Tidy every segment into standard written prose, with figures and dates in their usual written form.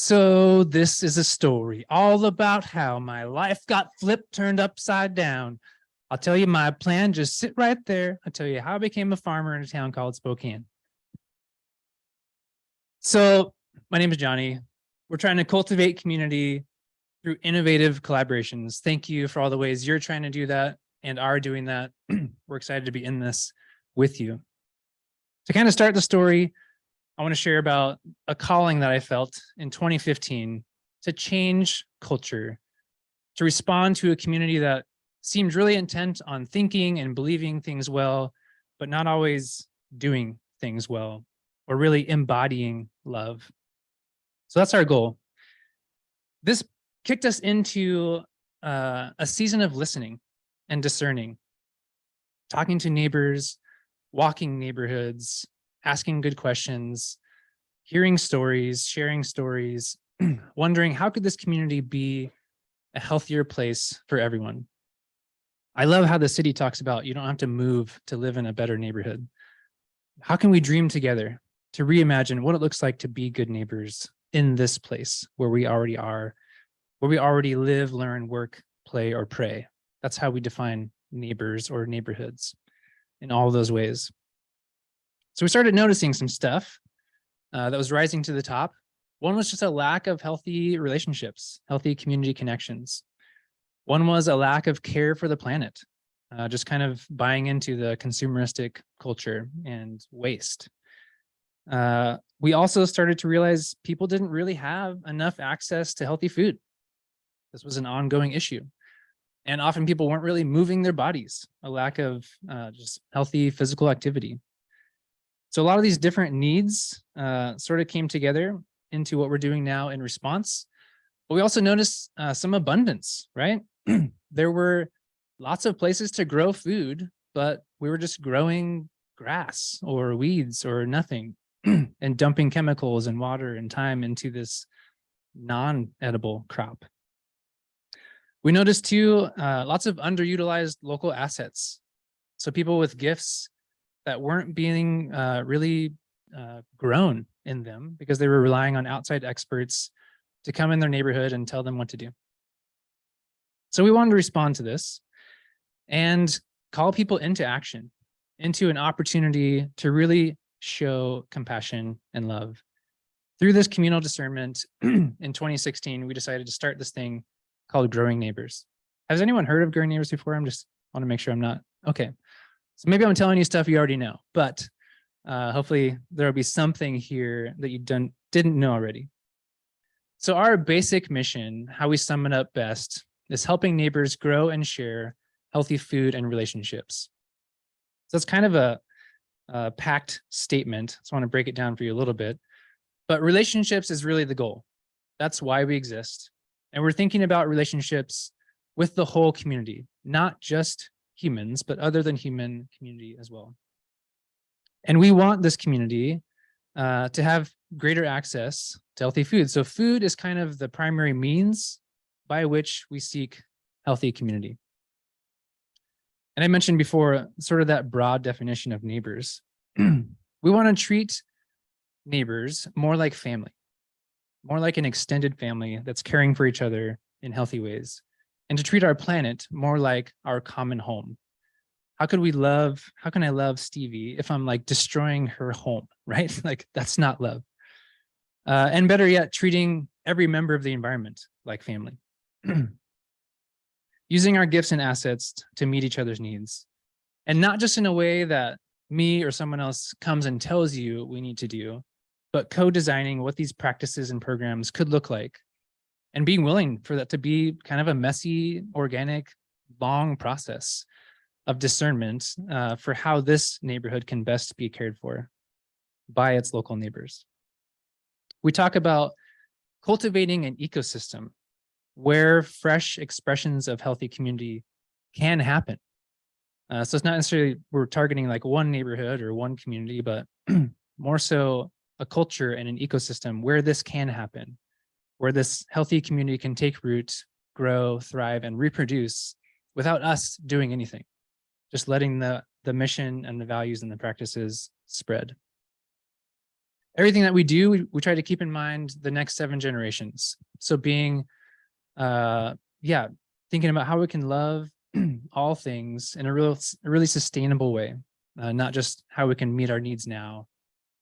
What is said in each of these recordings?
So this is a story all about how my life got flipped, turned upside down. I'll tell you my plan, just sit right there. I'll tell you how I became a farmer in a town called Spokane. So my name is Johnny. We're trying to cultivate community through innovative collaborations. Thank you for all the ways you're trying to do that and are doing that. We're excited to be in this with you. To kind of start the story, I want to share about a calling that I felt in 2015 to change culture, to respond to a community that seemed really intent on thinking and believing things well, but not always doing things well or really embodying love. So that's our goal. This kicked us into a season of listening and discerning, talking to neighbors, walking neighborhoods, asking good questions, hearing stories, sharing stories, wondering how could this community be a healthier place for everyone? I love how the city talks about you don't have to move to live in a better neighborhood. How can we dream together to reimagine what it looks like to be good neighbors in this place where we already are, where we already live, learn, work, play, or pray? That's how we define neighbors or neighborhoods in all those ways. So we started noticing some stuff that was rising to the top. One was just a lack of healthy relationships, healthy community connections. One was a lack of care for the planet, just kind of buying into the consumeristic culture and waste. We also started to realize people didn't really have enough access to healthy food. This was an ongoing issue. And often people weren't really moving their bodies, a lack of just healthy physical activity. So a lot of these different needs sort of came together into what we're doing now in response. But we also noticed some abundance, right? There were lots of places to grow food, but we were just growing grass or weeds or nothing and dumping chemicals and water and time into this non-edible crop. We noticed too, lots of underutilized local assets. So people with gifts that weren't being really grown in them because they were relying on outside experts to come in their neighborhood and tell them what to do. So we wanted to respond to this and call people into action, into an opportunity to really show compassion and love. Through this communal discernment in 2016, we decided to start this thing called Growing Neighbors. Has anyone heard of Growing Neighbors before? Just want to make sure I'm not. Okay. So maybe I'm telling you stuff you already know, but hopefully there'll be something here that you didn't know already. So our basic mission, how we sum it up best, is helping neighbors grow and share healthy food and relationships. So it's kind of a packed statement. So I want to break it down for you a little bit. But relationships is really the goal. That's why we exist. And we're thinking about relationships with the whole community, not just humans, but other than human community as well. And we want this community to have greater access to healthy food. So food is kind of the primary means by which we seek healthy community. And I mentioned before, sort of that broad definition of neighbors. We want to treat neighbors more like family, more like an extended family that's caring for each other in healthy ways, and to treat our planet more like our common home. How can I love Stevie if I'm like destroying her home, right? Like that's not love. And better yet, treating every member of the environment like family. Using our gifts and assets to meet each other's needs. And not just in a way that me or someone else comes and tells you we need to do, but co-designing what these practices and programs could look like. And being willing for that to be kind of a messy, organic, long process of discernment for how this neighborhood can best be cared for by its local neighbors. We talk about cultivating an ecosystem where fresh expressions of healthy community can happen. So it's not necessarily we're targeting like one neighborhood or one community, but more so a culture and an ecosystem where this can happen, where this healthy community can take root, grow, thrive, and reproduce without us doing anything, just letting the mission and the values and the practices spread. everything that we do, we try to keep in mind the next 7 generations. So being, thinking about how we can love all things in a really sustainable way, not just how we can meet our needs now,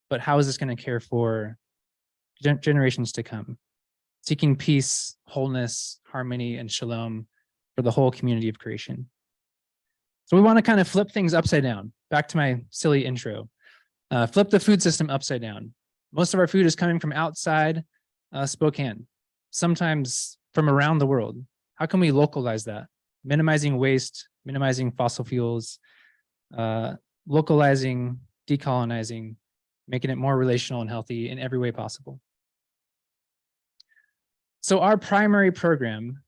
but how is this going to care for generations to come, seeking peace, wholeness, harmony, and shalom for the whole community of creation. So we want to kind of flip things upside down. Back to my silly intro. Flip the food system upside down. Most of our food is coming from outside Spokane, sometimes from around the world. How can we localize that? Minimizing waste, minimizing fossil fuels, localizing, decolonizing, making it more relational and healthy in every way possible. So our primary program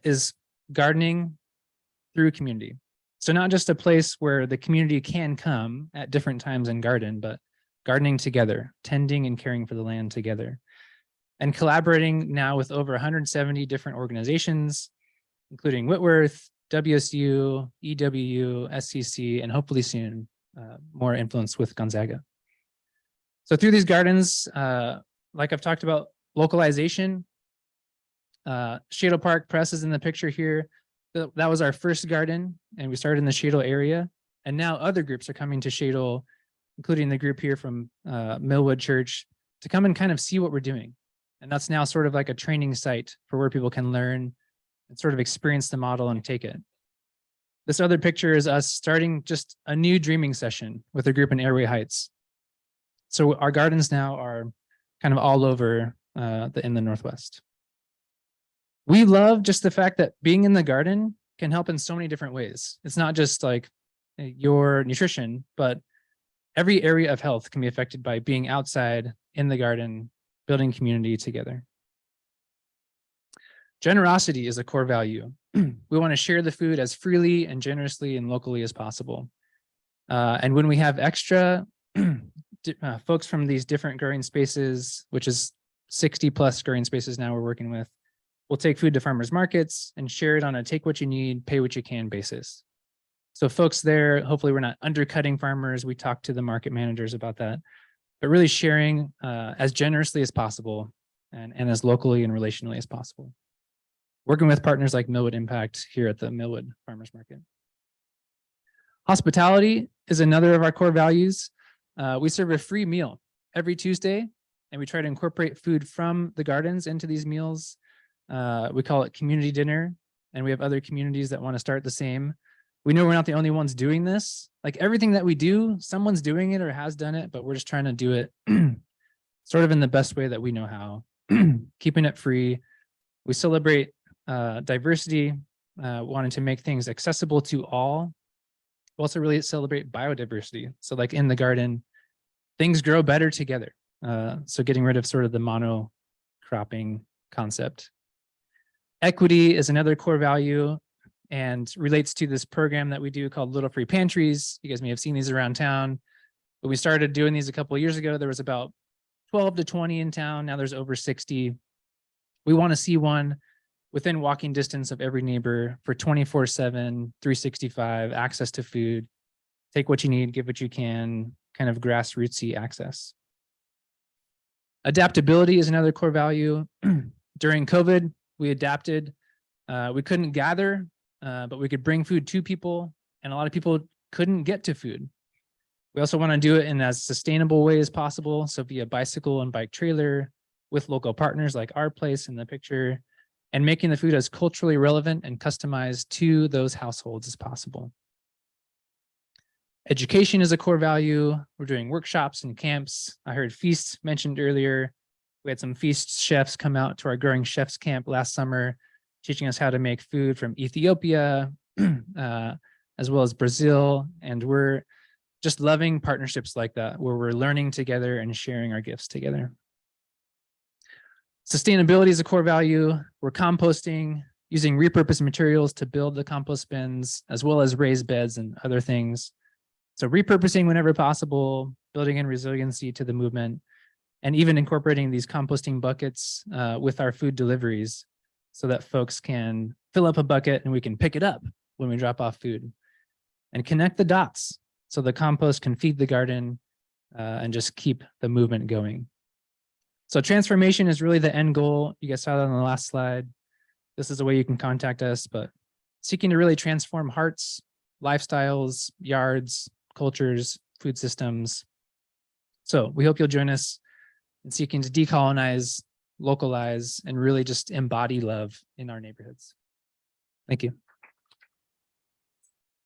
is gardening through community. So not just a place where the community can come at different times and garden, but gardening together, tending and caring for the land together, and collaborating now with over 170 different organizations, including Whitworth, WSU, EWU, SCC, and hopefully soon more influence with Gonzaga. So through these gardens, like I've talked about, localization, Shadle Park Press is in the picture here. That was our first garden, and we started in the Shadle area. And now other groups are coming to Shadle, including the group here from Millwood Church, to come and kind of see what we're doing. And that's now sort of like a training site for where people can learn and sort of experience the model and take it. This other picture is us starting just a new dreaming session with a group in Airway Heights. So our gardens now are kind of all over in the Northwest. We love just the fact that being in the garden can help in so many different ways. It's not just like your nutrition, but every area of health can be affected by being outside in the garden, building community together. Generosity is a core value. We want to share the food as freely and generously and locally as possible. And when we have extra folks from these different growing spaces, which is 60 plus growing spaces now we're working with, we'll take food to farmers markets and share it on a take what you need, pay what you can basis. So folks there, hopefully we're not undercutting farmers. We talk to the market managers about that, but really sharing as generously as possible and as locally and relationally as possible. Working with partners like Millwood Impact here at the Millwood Farmers Market. Hospitality is another of our core values. We serve a free meal every Tuesday, and we try to incorporate food from the gardens into these meals. We call it community dinner, and we have other communities that want to start the same. We know we're not the only ones doing this. Like everything that we do, someone's doing it or has done it, but we're just trying to do it sort of in the best way that we know how, keeping it free. We celebrate diversity, wanting to make things accessible to all. We also really celebrate biodiversity. So like in the garden, things grow better together. So getting rid of sort of the monocropping concept. Equity is another core value and relates to this program that we do called Little Free Pantries. You guys may have seen these around town, but we started doing these a couple of years ago. There was about 12 to 20 in town. Now there's over 60. We want to see one within walking distance of every neighbor for 24/7, 365, access to food, take what you need, give what you can, kind of grassrootsy access. Adaptability is another core value. During COVID, we adapted. We couldn't gather, but we could bring food to people, and a lot of people couldn't get to food. We also want to do it in as sustainable way as possible. So via bicycle and bike trailer with local partners like Our Place in the picture, and making the food as culturally relevant and customized to those households as possible. Education is a core value. We're doing workshops and camps. I heard feasts mentioned earlier. We had some feast chefs come out to our growing chefs camp last summer, teaching us how to make food from Ethiopia, as well as Brazil. And we're just loving partnerships like that, where we're learning together and sharing our gifts together. Sustainability is a core value. We're composting, using repurposed materials to build the compost bins, as well as raised beds and other things. So repurposing whenever possible, building in resiliency to the movement, and even incorporating these composting buckets with our food deliveries so that folks can fill up a bucket and we can pick it up when we drop off food. And connect the dots so the compost can feed the garden and just keep the movement going. So transformation is really the end goal. You guys saw that on the last slide. This is the way you can contact us, but seeking to really transform hearts, lifestyles, yards, cultures, food systems. So we hope you'll join us in seeking to decolonize, localize, and really just embody love in our neighborhoods. Thank you.